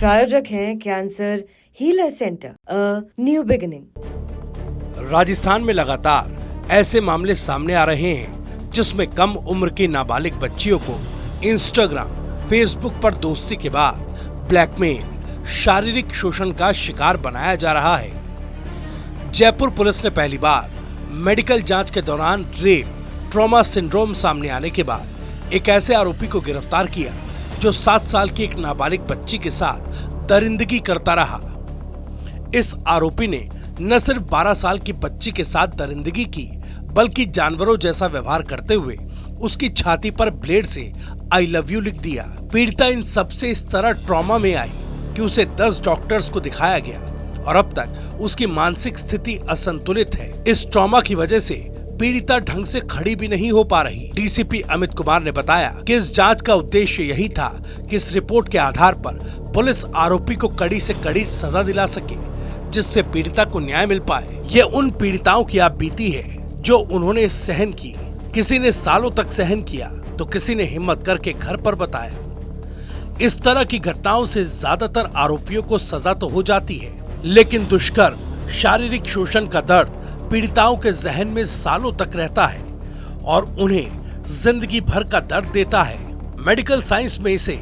प्रायोजक हैं cancer healer centre, a new beginning. Rajasthan में लगातार ऐसे मामले सामने आ रहे हैं जिसमें कम उम्र की नाबालिग बच्चियों को इंस्टाग्राम, फेसबुक पर दोस्ती के बाद ब्लैकमेल, शारीरिक शोषण का शिकार बनाया जा रहा है। जयपुर पुलिस ने पहली बार मेडिकल जांच के दौरान रेप ट्रॉमा सिंड्रोम सामने आने के बाद एक ऐसे आरोपी को गिरफ्तार किया जो 7 साल की एक नाबालिग बच्ची के साथ दरिंदगी करता रहा। इस आरोपी ने न सिर्फ 12 साल की बच्ची के साथ दरिंदगी की, बल्कि जानवरों जैसा व्यवहार करते हुए उसकी छाती पर ब्लेड से आई लव यू लिख दिया। पीड़िता इन सबसे इस तरह ट्रॉमा में आई कि उसे 10 डॉक्टर्स को दिखाया गया और अब तक उसकी मानसिक स्थिति असंतुलित है। इस ट्रॉमा की वजह से पीड़िता ढंग से खड़ी भी नहीं हो पा रही। डीसीपी अमित कुमार ने बताया कि इस जांच का उद्देश्य यही था कि इस रिपोर्ट के आधार पर पुलिस आरोपी को कड़ी से कड़ी सजा दिला सके, जिससे पीड़िता को न्याय मिल पाए। ये उन पीड़िताओं की आप बीती है जो उन्होंने सहन की। किसी ने सालों तक सहन किया तो किसी ने हिम्मत करके घर पर बताया। इस तरह की घटनाओं से ज्यादातर आरोपियों को सजा तो हो जाती है, लेकिन दुष्कर्म, शारीरिक शोषण का दर्द पीड़िताओं के जहन में सालों तक रहता है और उन्हें जिंदगी भर का दर्द देता है। मेडिकल साइंस में इसे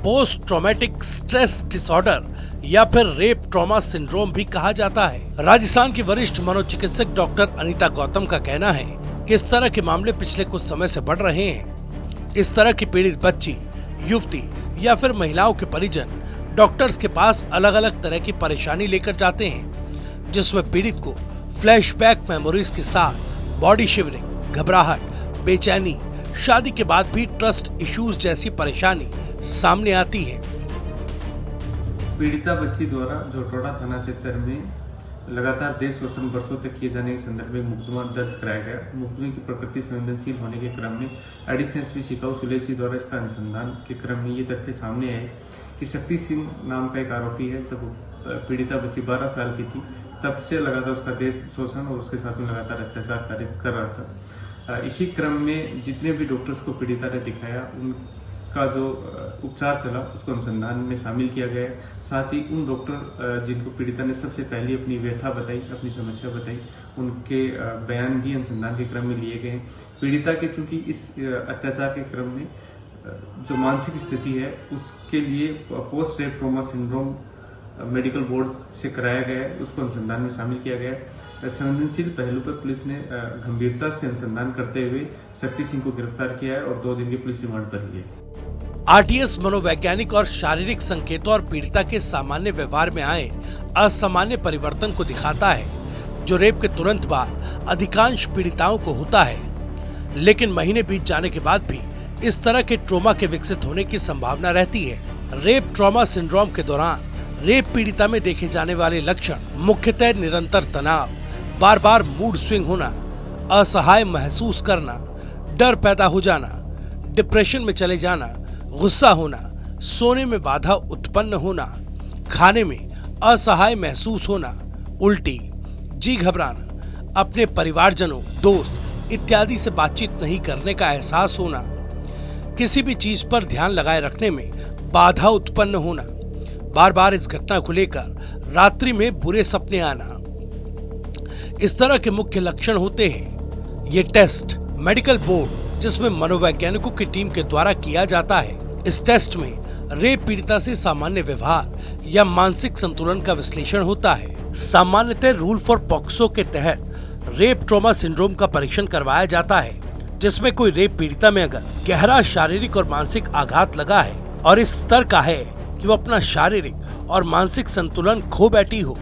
पोस्ट ट्रॉमेटिक स्ट्रेस डिसऑर्डर या फिर रेप ट्रॉमा सिंड्रोम भी कहा जाता है। राजस्थान की वरिष्ठ मनोचिकित्सक डॉक्टर अनीता गौतम का कहना है कि इस तरह के मामले पिछले कुछ समय से बढ़ रहे हैं। इस तरह की पीड़ित बच्ची, युवती या फिर महिलाओं के परिजन डॉक्टर्स के पास अलग अलग तरह की परेशानी लेकर जाते हैं, जिसमें पीड़ित को फ्लैशबैक मेमोरीज के साथ बॉडी शिवरिंग, घबराहट, बेचैनी, शादी के बाद भी ट्रस्ट इश्यूज जैसी परेशानी सामने आती है। पीड़िता बच्ची द्वारा जोटोड़ा थाना क्षेत्र में लगातार देह शोषण वर्षों तक किए जाने के संदर्भ में मुकदमा दर्ज कराया गया। मुकदमे की प्रकृति संवेदनशील होने के क्रम में एडिशनल एसपी शिकाऊ सुलेसी द्वारा इसका अनुसंधान के क्रम में ये तथ्य सामने आए कि शक्ति सिंह नाम का एक आरोपी है। जब पीड़िता बच्ची 12 साल की थी तब से लगातार उसका देह शोषण और उसके साथ में लगातार अत्याचार कार्य कर रहा था। इसी क्रम में जितने भी डॉक्टर्स को पीड़िता ने दिखाया उनका जो उपचार चला उसको अनुसंधान में शामिल किया गया। साथ ही उन डॉक्टर जिनको पीड़िता ने सबसे पहले अपनी व्यथा बताई, अपनी समस्या बताई, उनके बयान भी अनुसंधान के क्रम में लिए गए। पीड़िता के चूंकि इस अत्याचार के क्रम में जो मानसिक स्थिति है उसके लिए post rape trauma syndrome medical board से कराया गया है, उसको अनुसंधान में शामिल किया गया है। संवेदनशील पहलू पर पुलिस ने गंभीरता से अनुसंधान करते हुए शक्ति सिंह को गिरफ्तार किया है और 2 दिन की पुलिस रिमांड पर ली है। आरटीएस मनोवैज्ञानिक और शारीरिक संकेतों और पीड़िता के सामान्य व्यवहार में आए असामान्य परिवर्तन को दिखाता है, जो रेप के तुरंत बाद अधिकांश पीड़िताओं को होता है। लेकिन महीने बीत जाने के बाद भी इस तरह के ट्रॉमा के विकसित होने की संभावना रहती है। रेप ट्रॉमा सिंड्रोम के दौरान रेप पीड़िता में देखे जाने वाले लक्षण मुख्यतः निरंतर तनाव, बार बार मूड स्विंग होना, असहाय महसूस करना, डर पैदा हो जाना, डिप्रेशन में चले जाना, गुस्सा होना, सोने में बाधा उत्पन्न होना, खाने में असहाय महसूस होना, उल्टी, जी घबराना, अपने परिवारजनों, दोस्त इत्यादि से बातचीत नहीं करने का एहसास होना, किसी भी चीज पर ध्यान लगाए रखने में बाधा उत्पन्न होना, बार बार इस घटना को लेकर रात्रि में बुरे सपने आना, इस तरह के मुख्य लक्षण होते हैं। ये टेस्ट मेडिकल बोर्ड जिसमें मनोवैज्ञानिकों की टीम के द्वारा किया जाता है। इस टेस्ट में रेप पीड़िता से सामान्य व्यवहार या मानसिक संतुलन का विश्लेषण होता है। सामान्यतः रूल फॉर पॉक्सो के तहत रेप ट्रॉमा सिंड्रोम का परीक्षण करवाया जाता है, जिसमें कोई रेप पीड़िता में अगर गहरा शारीरिक और मानसिक आघात लगा है और इस स्तर का है कि वो अपना शारीरिक और मानसिक संतुलन खो बैठी हो,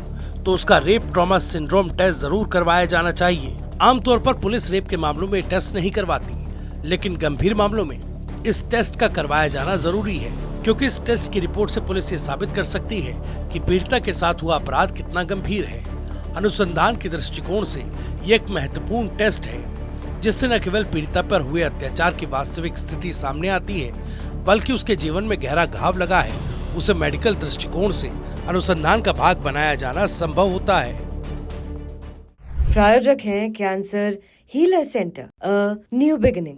तो उसका रेप ट्रॉमा सिंड्रोम टेस्ट जरूर करवाया जाना चाहिए। आमतौर पर पुलिस रेप के मामलों में टेस्ट नहीं करवाती, लेकिन गंभीर मामलों में इस टेस्ट का करवाया जाना जरूरी है, क्योंकि इस टेस्ट की रिपोर्ट से पुलिस ये साबित कर सकती है कि पीड़िता के साथ हुआ अपराध कितना गंभीर है। अनुसंधान के दृष्टिकोण से ये एक महत्वपूर्ण टेस्ट है, जिससे न केवल पीड़िता पर हुए अत्याचार की वास्तविक स्थिति सामने आती है, बल्कि उसके जीवन में गहरा घाव लगा है, उसे मेडिकल दृष्टिकोण से अनुसंधान का भाग बनाया जाना संभव होता है। प्रायोजक हैं cancer healer centre, a new beginning.